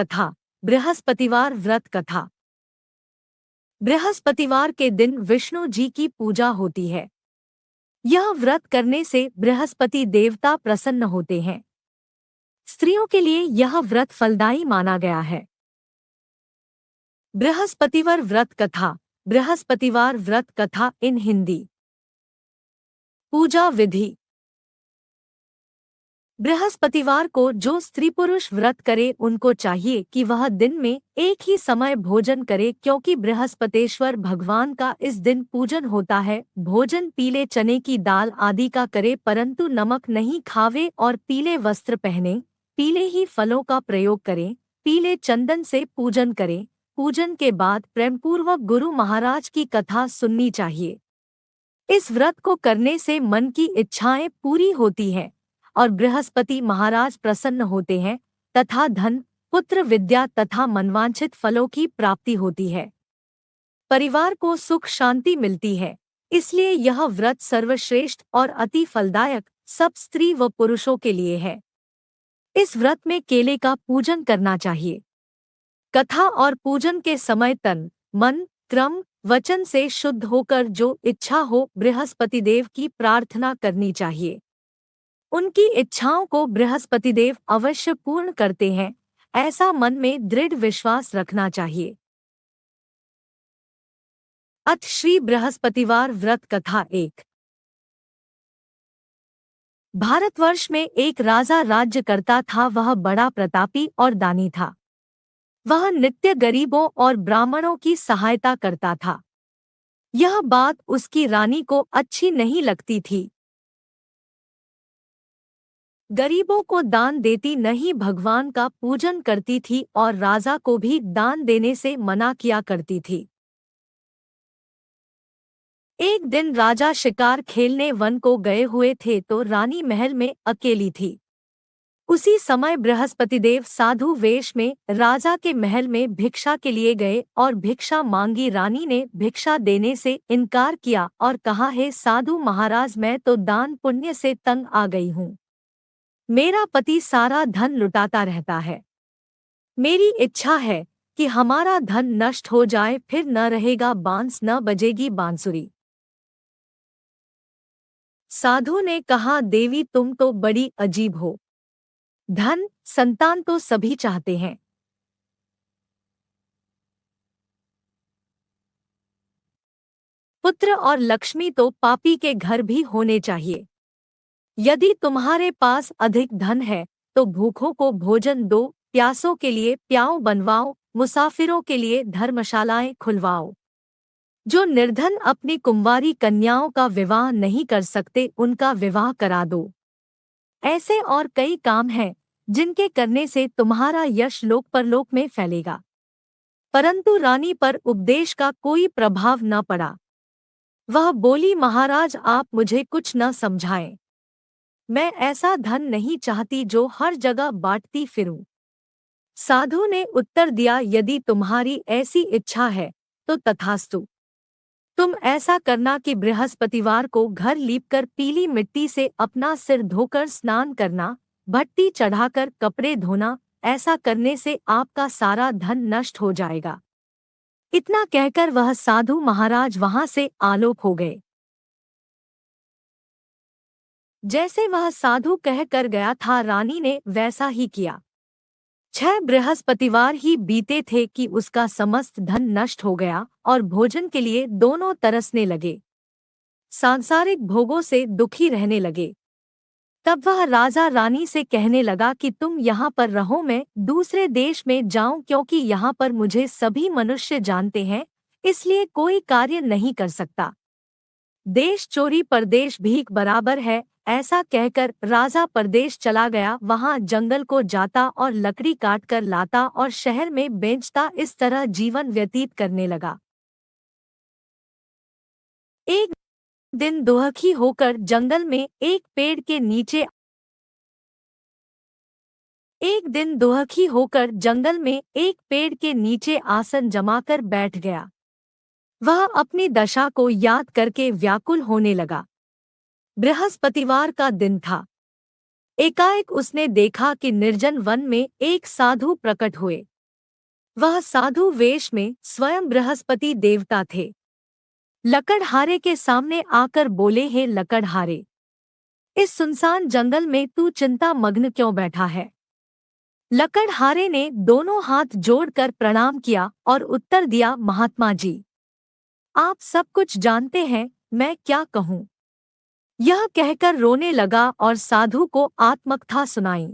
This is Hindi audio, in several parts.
कथा। बृहस्पतिवार व्रत कथा। बृहस्पतिवार के दिन विष्णु जी की पूजा होती है। यह व्रत करने से बृहस्पति देवता प्रसन्न होते हैं। स्त्रियों के लिए यह व्रत फलदायी माना गया है। बृहस्पतिवार व्रत कथा। बृहस्पतिवार व्रत कथा इन हिंदी। पूजा विधि। बृहस्पतिवार को जो स्त्री पुरुष व्रत करे उनको चाहिए कि वह दिन में एक ही समय भोजन करे, क्योंकि बृहस्पतेश्वर भगवान का इस दिन पूजन होता है। भोजन पीले चने की दाल आदि का करे, परंतु नमक नहीं खावे और पीले वस्त्र पहने, पीले ही फलों का प्रयोग करें, पीले चंदन से पूजन करें। पूजन के बाद प्रेमपूर्वक गुरु महाराज की कथा सुननी चाहिए। इस व्रत को करने से मन की इच्छाएं पूरी होती हैं और बृहस्पति महाराज प्रसन्न होते हैं तथा धन, पुत्र, विद्या तथा मनवांछित फलों की प्राप्ति होती है। परिवार को सुख शांति मिलती है। इसलिए यह व्रत सर्वश्रेष्ठ और अति फलदायक सब स्त्री व पुरुषों के लिए है। इस व्रत में केले का पूजन करना चाहिए। कथा और पूजन के समय तन, मन, क्रम, वचन से शुद्ध होकर जो इच्छा हो बृहस्पति देव की प्रार्थना करनी चाहिए। उनकी इच्छाओं को बृहस्पति देव अवश्य पूर्ण करते हैं, ऐसा मन में दृढ़ विश्वास रखना चाहिए। अथ श्री बृहस्पतिवार व्रत कथा 1। भारतवर्ष में एक राजा राज्य करता था। वह बड़ा प्रतापी और दानी था। वह नित्य गरीबों और ब्राह्मणों की सहायता करता था। यह बात उसकी रानी को अच्छी नहीं लगती थी। गरीबों को दान देती नहीं, भगवान का पूजन करती थी और राजा को भी दान देने से मना किया करती थी। एक दिन राजा शिकार खेलने वन को गए हुए थे तो रानी महल में अकेली थी। उसी समय बृहस्पतिदेव साधु वेश में राजा के महल में भिक्षा के लिए गए और भिक्षा मांगी। रानी ने भिक्षा देने से इनकार किया और कहा, हे साधु महाराज, मैं तो दान पुण्य से तंग आ गई हूँ। मेरा पति सारा धन लुटाता रहता है। मेरी इच्छा है कि हमारा धन नष्ट हो जाए, फिर न रहेगा बांस, न बजेगी बांसुरी। साधु ने कहा, देवी तुम तो बड़ी अजीब हो। धन, संतान तो सभी चाहते हैं, पुत्र और लक्ष्मी तो पापी के घर भी होने चाहिए। यदि तुम्हारे पास अधिक धन है तो भूखों को भोजन दो, प्यासों के लिए प्याऊ बनवाओ, मुसाफिरों के लिए धर्मशालाएं खुलवाओ। जो निर्धन अपनी कुंवारी कन्याओं का विवाह नहीं कर सकते, उनका विवाह करा दो। ऐसे और कई काम हैं जिनके करने से तुम्हारा यश लोक परलोक में फैलेगा। परंतु रानी पर उपदेश का कोई प्रभाव न पड़ा। वह बोली, महाराज आप मुझे कुछ न समझाएं। मैं ऐसा धन नहीं चाहती जो हर जगह बांटती फिरूं। साधु ने उत्तर दिया, यदि तुम्हारी ऐसी इच्छा है तो तथास्तु। तुम ऐसा करना कि बृहस्पतिवार को घर लीपकर पीली मिट्टी से अपना सिर धोकर स्नान करना, भट्टी चढ़ाकर कपड़े धोना। ऐसा करने से आपका सारा धन नष्ट हो जाएगा। इतना कहकर वह साधु महाराज वहां से आलोप हो गए। जैसे वह साधु कह कर गया था, रानी ने वैसा ही किया। 6 बृहस्पतिवार ही बीते थे कि उसका समस्त धन नष्ट हो गया और भोजन के लिए दोनों तरसने लगे, सांसारिक भोगों से दुखी रहने लगे। तब वह राजा रानी से कहने लगा कि तुम यहाँ पर रहो, मैं दूसरे देश में जाऊं, क्योंकि यहाँ पर मुझे सभी मनुष्य जानते हैं, इसलिए कोई कार्य नहीं कर सकता। देश चोरी परदेश भीख बराबर है। ऐसा कहकर राजा परदेश चला गया। वहां जंगल को जाता और लकड़ी काट कर लाता और शहर में बेचता। इस तरह जीवन व्यतीत करने लगा। एक दिन दुखी होकर जंगल में एक पेड़ के नीचे आसन जमाकर बैठ गया। वह अपनी दशा को याद करके व्याकुल होने लगा। बृहस्पतिवार का दिन था। एकाएक उसने देखा कि निर्जन वन में एक साधु प्रकट हुए। वह साधु वेश में स्वयं बृहस्पति देवता थे। लकड़हारे के सामने आकर बोले, हे लकड़हारे, इस सुनसान जंगल में तू चिंता मग्न क्यों बैठा है? लकड़हारे ने दोनों हाथ जोड़कर प्रणाम किया और उत्तर दिया, महात्मा जी, आप सब कुछ जानते हैं, मैं क्या कहूँ। यह कहकर रोने लगा और साधु को आत्मकथा सुनाई।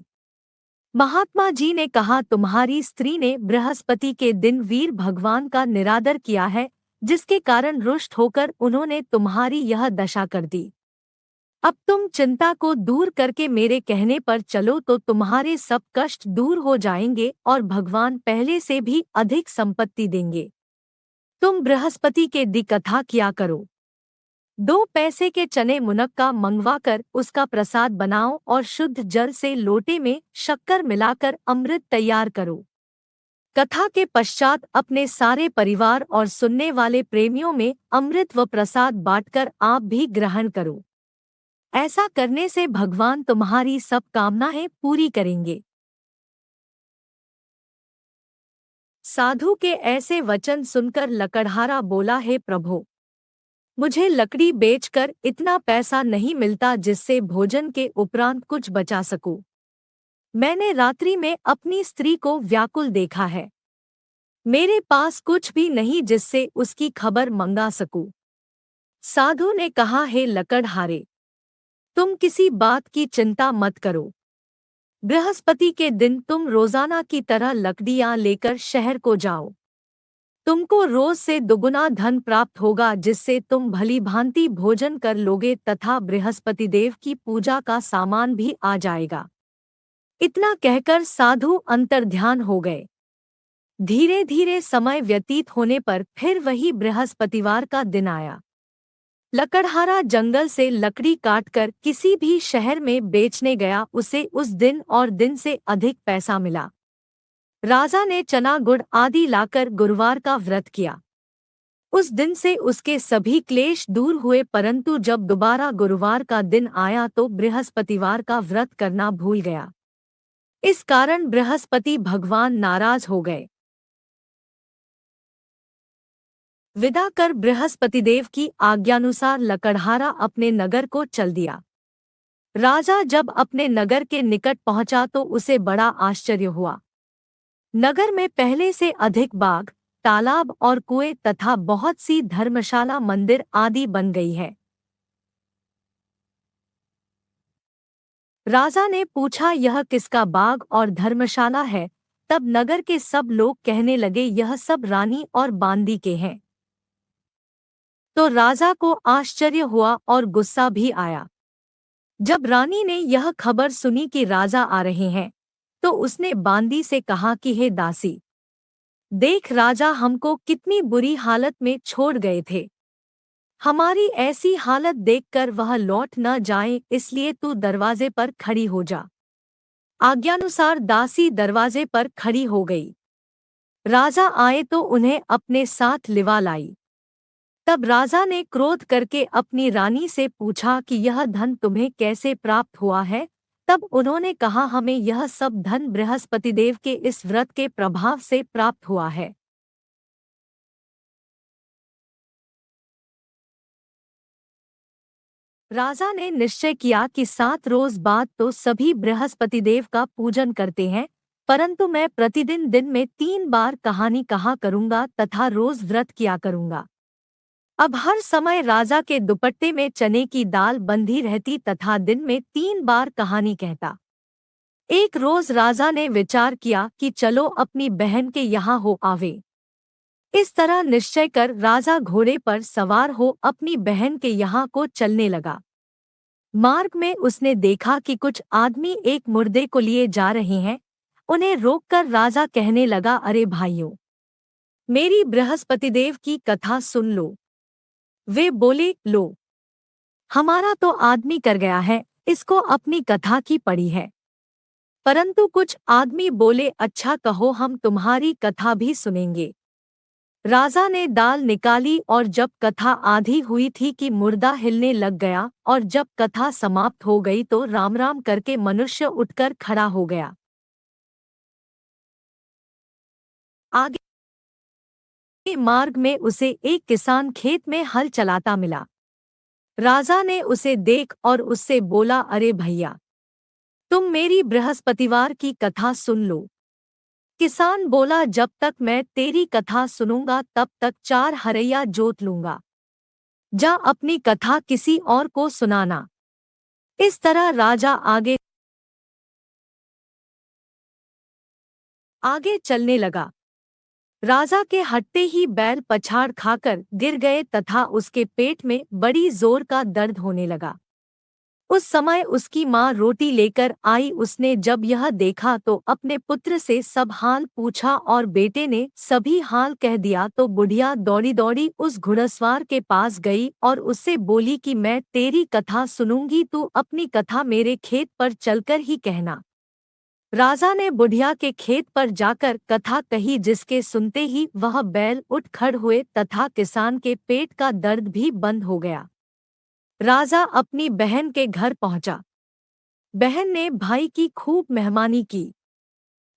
महात्मा जी ने कहा, तुम्हारी स्त्री ने बृहस्पति के दिन वीर भगवान का निरादर किया है, जिसके कारण रुष्ट होकर उन्होंने तुम्हारी यह दशा कर दी। अब तुम चिंता को दूर करके मेरे कहने पर चलो तो तुम्हारे सब कष्ट दूर हो जाएंगे और भगवान पहले से भी अधिक संपत्ति देंगे। तुम बृहस्पति के दी कथा किया करो। 2 पैसे के चने मुनक्का मंगवाकर उसका प्रसाद बनाओ और शुद्ध जल से लोटे में शक्कर मिलाकर अमृत तैयार करो। कथा के पश्चात अपने सारे परिवार और सुनने वाले प्रेमियों में अमृत व प्रसाद बांटकर आप भी ग्रहण करो। ऐसा करने से भगवान तुम्हारी सब कामनाएं पूरी करेंगे। साधु के ऐसे वचन सुनकर लकड़हारा बोला, हे प्रभु, मुझे लकड़ी बेचकर इतना पैसा नहीं मिलता जिससे भोजन के उपरांत कुछ बचा सकूं। मैंने रात्रि में अपनी स्त्री को व्याकुल देखा है। मेरे पास कुछ भी नहीं जिससे उसकी खबर मंगा सकूं। साधु ने कहा, हे लकड़हारे, तुम किसी बात की चिंता मत करो। बृहस्पति के दिन तुम रोजाना की तरह लकड़ियां लेकर शहर को जाओ। तुमको रोज से दुगुना धन प्राप्त होगा, जिससे तुम भली भांति भोजन कर लोगे तथा बृहस्पति देव की पूजा का सामान भी आ जाएगा। इतना कहकर साधु अंतर्ध्यान हो गए। धीरे धीरे समय व्यतीत होने पर फिर वही बृहस्पतिवार का दिन आया। लकड़हारा जंगल से लकड़ी काटकर किसी भी शहर में बेचने गया, उसे उस दिन और दिन से अधिक पैसा मिला। राजा ने चना गुड़ आदि लाकर गुरुवार का व्रत किया। उस दिन से उसके सभी क्लेश दूर हुए, परंतु जब दोबारा गुरुवार का दिन आया तो बृहस्पतिवार का व्रत करना भूल गया। इस कारण बृहस्पति भगवान नाराज हो गए। विदा कर बृहस्पतिदेव की आज्ञानुसार लकड़हारा अपने नगर को चल दिया। राजा जब अपने नगर के निकट पहुंचा तो उसे बड़ा आश्चर्य हुआ। नगर में पहले से अधिक बाग, तालाब और कुएं तथा बहुत सी धर्मशाला, मंदिर आदि बन गई है। राजा ने पूछा, यह किसका बाग और धर्मशाला है? तब नगर के सब लोग कहने लगे, यह सब रानी और बांदी के हैं। तो राजा को आश्चर्य हुआ और गुस्सा भी आया। जब रानी ने यह खबर सुनी कि राजा आ रहे हैं, तो उसने बांदी से कहा कि हे दासी, देख राजा हमको कितनी बुरी हालत में छोड़ गए थे। हमारी ऐसी हालत देखकर वह लौट न जाए, इसलिए तू दरवाजे पर खड़ी हो जा। आज्ञानुसार दासी दरवाजे पर खड़ी हो गई। राजा आए तो उन्हें अपने साथ लिवा लाई। तब राजा ने क्रोध करके अपनी रानी से पूछा कि यह धन तुम्हें कैसे प्राप्त हुआ है? तब उन्होंने कहा, हमें यह सब धन बृहस्पतिदेव के इस व्रत के प्रभाव से प्राप्त हुआ है। राजा ने निश्चय किया कि 7 रोज बाद तो सभी बृहस्पतिदेव का पूजन करते हैं, परंतु मैं प्रतिदिन दिन में 3 बार कहानी कहा करूंगा तथा रोज व्रत किया करूंगा। अब हर समय राजा के दुपट्टे में चने की दाल बंधी रहती तथा दिन में 3 बार कहानी कहता। एक रोज राजा ने विचार किया कि चलो अपनी बहन के यहाँ हो आवे। इस तरह निश्चय कर राजा घोड़े पर सवार हो अपनी बहन के यहाँ को चलने लगा। मार्ग में उसने देखा कि कुछ आदमी एक मुर्दे को लिए जा रहे हैं। उन्हें रोककर राजा कहने लगा, अरे भाइयों, मेरी बृहस्पतिदेव की कथा सुन लो। वे बोले, लो, हमारा तो आदमी कर गया है, इसको अपनी कथा की पड़ी है। परंतु कुछ आदमी बोले, अच्छा कहो, हम तुम्हारी कथा भी सुनेंगे। राजा ने दाल निकाली और जब कथा आधी हुई थी कि मुर्दा हिलने लग गया, और जब कथा समाप्त हो गई तो राम राम करके मनुष्य उठकर खड़ा हो गया। आगे मार्ग में उसे एक किसान खेत में हल चलाता मिला। राजा ने उसे देख और उससे बोला, अरे भैया, तुम मेरी बृहस्पतिवार की कथा सुन लो। किसान बोला, जब तक मैं तेरी कथा सुनूंगा तब तक 4 हरैया जोत लूंगा। जा अपनी कथा किसी और को सुनाना। इस तरह राजा आगे आगे चलने लगा। राजा के हटते ही बैल पछाड़ खाकर गिर गए तथा उसके पेट में बड़ी जोर का दर्द होने लगा। उस समय उसकी माँ रोटी लेकर आई। उसने जब यह देखा तो अपने पुत्र से सब हाल पूछा और बेटे ने सभी हाल कह दिया तो बुढ़िया दौड़ी दौड़ी उस घुड़सवार के पास गई और उससे बोली कि मैं तेरी कथा सुनूंगी, तू अपनी कथा मेरे खेत पर चलकर ही कहना। राजा ने बुढ़िया के खेत पर जाकर कथा कही, जिसके सुनते ही वह बैल उठ खड़ हुए तथा किसान के पेट का दर्द भी बंद हो गया। राजा अपनी बहन के घर पहुंचा। बहन ने भाई की खूब मेहमानी की।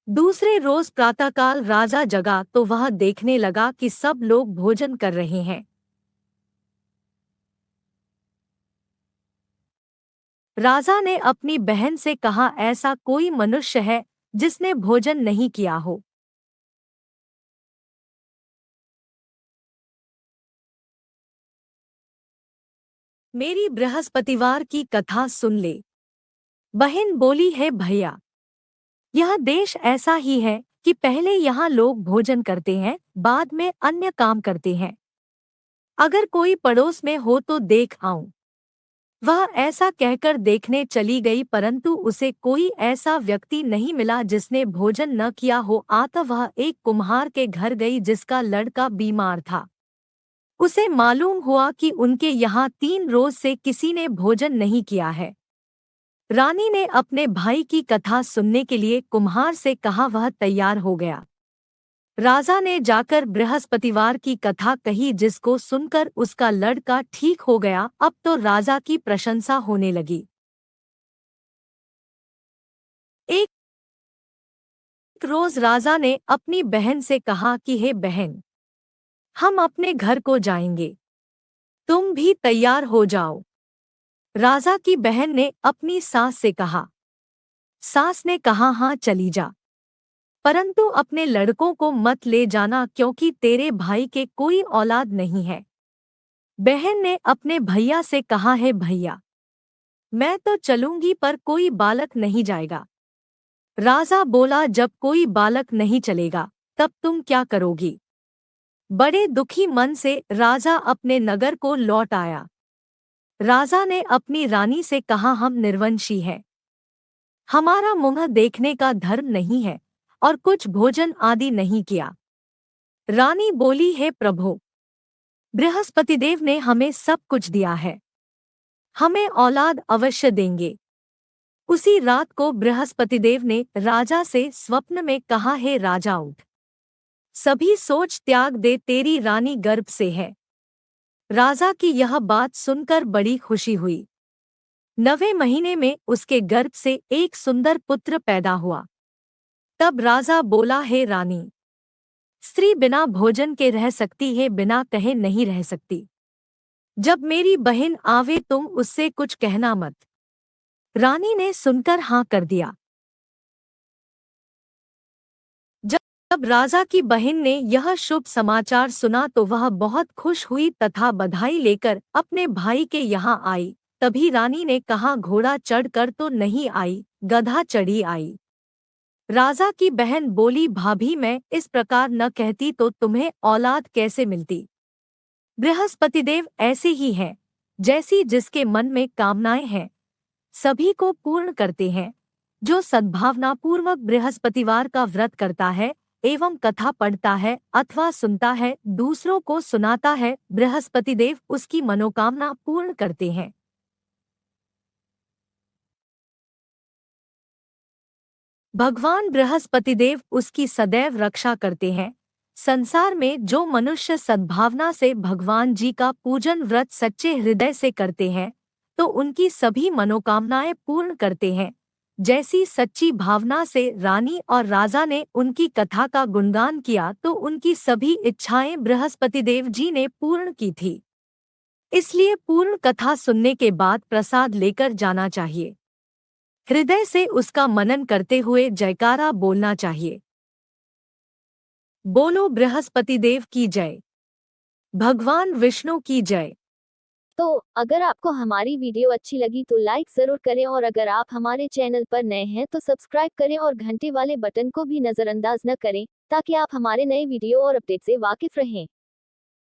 दूसरे रोज प्रातःकाल राजा जगा तो वह देखने लगा कि सब लोग भोजन कर रहे हैं। राजा ने अपनी बहन से कहा, ऐसा कोई मनुष्य है जिसने भोजन नहीं किया हो? मेरी बृहस्पतिवार की कथा सुन ले। बहन बोली, है भैया, यह देश ऐसा ही है कि पहले यहाँ लोग भोजन करते हैं, बाद में अन्य काम करते हैं। अगर कोई पड़ोस में हो तो देख आऊं। वह ऐसा कहकर देखने चली गई, परंतु उसे कोई ऐसा व्यक्ति नहीं मिला जिसने भोजन न किया हो। अतः वह एक कुम्हार के घर गई जिसका लड़का बीमार था। उसे मालूम हुआ कि उनके यहाँ 3 रोज से किसी ने भोजन नहीं किया है। रानी ने अपने भाई की कथा सुनने के लिए कुम्हार से कहा। वह तैयार हो गया। राजा ने जाकर बृहस्पतिवार की कथा कही, जिसको सुनकर उसका लड़का ठीक हो गया। अब तो राजा की प्रशंसा होने लगी। एक रोज राजा ने अपनी बहन से कहा कि हे बहन, हम अपने घर को जाएंगे, तुम भी तैयार हो जाओ। राजा की बहन ने अपनी सास से कहा। सास ने कहा, हाँ चली जा, परंतु अपने लड़कों को मत ले जाना, क्योंकि तेरे भाई के कोई औलाद नहीं है। बहन ने अपने भैया से कहा, है भैया, मैं तो चलूंगी पर कोई बालक नहीं जाएगा। राजा बोला, जब कोई बालक नहीं चलेगा तब तुम क्या करोगी? बड़े दुखी मन से राजा अपने नगर को लौट आया। राजा ने अपनी रानी से कहा, हम निर्वंशी हैं, हमारा मुंह देखने का धर्म नहीं है और कुछ भोजन आदि नहीं किया। रानी बोली, हे प्रभु, बृहस्पतिदेव ने हमें सब कुछ दिया है, हमें औलाद अवश्य देंगे। उसी रात को बृहस्पतिदेव ने राजा से स्वप्न में कहा, हे राजा, उठ, सभी सोच त्याग दे, तेरी रानी गर्भ से है। राजा की यह बात सुनकर बड़ी खुशी हुई। 9वें महीने में उसके गर्भ से एक सुंदर पुत्र पैदा हुआ। तब राजा बोला, हे रानी, स्त्री बिना भोजन के रह सकती है, बिना कहे नहीं रह सकती। जब मेरी बहन आवे तुम उससे कुछ कहना मत। रानी ने सुनकर हाँ कर दिया। जब राजा की बहन ने यह शुभ समाचार सुना तो वह बहुत खुश हुई तथा बधाई लेकर अपने भाई के यहाँ आई। तभी रानी ने कहा, घोड़ा चढ़कर तो नहीं आई, गधा चढ़ी आई। राजा की बहन बोली, भाभी, मैं इस प्रकार न कहती तो तुम्हें औलाद कैसे मिलती? बृहस्पतिदेव ऐसे ही हैं, जैसी जिसके मन में कामनाएं हैं सभी को पूर्ण करते हैं। जो सद्भावनापूर्वक बृहस्पतिवार का व्रत करता है एवं कथा पढ़ता है अथवा सुनता है, दूसरों को सुनाता है, बृहस्पतिदेव उसकी मनोकामना पूर्ण करते हैं। भगवान बृहस्पतिदेव उसकी सदैव रक्षा करते हैं। संसार में जो मनुष्य सद्भावना से भगवान जी का पूजन व्रत सच्चे हृदय से करते हैं तो उनकी सभी मनोकामनाएं पूर्ण करते हैं। जैसी सच्ची भावना से रानी और राजा ने उनकी कथा का गुणगान किया तो उनकी सभी इच्छाएं बृहस्पतिदेव जी ने पूर्ण की थी। इसलिए पूर्ण कथा सुनने के बाद प्रसाद लेकर जाना चाहिए। हृदय से उसका मनन करते हुए जयकारा बोलना चाहिए। बोलो बृहस्पतिदेव की जय। भगवान विष्णु की जय। तो अगर आपको हमारी वीडियो अच्छी लगी तो लाइक जरूर करें और अगर आप हमारे चैनल पर नए हैं तो सब्सक्राइब करें और घंटे वाले बटन को भी नजरअंदाज न करें ताकि आप हमारे नए वीडियो और अपडेट से वाकिफ रहें।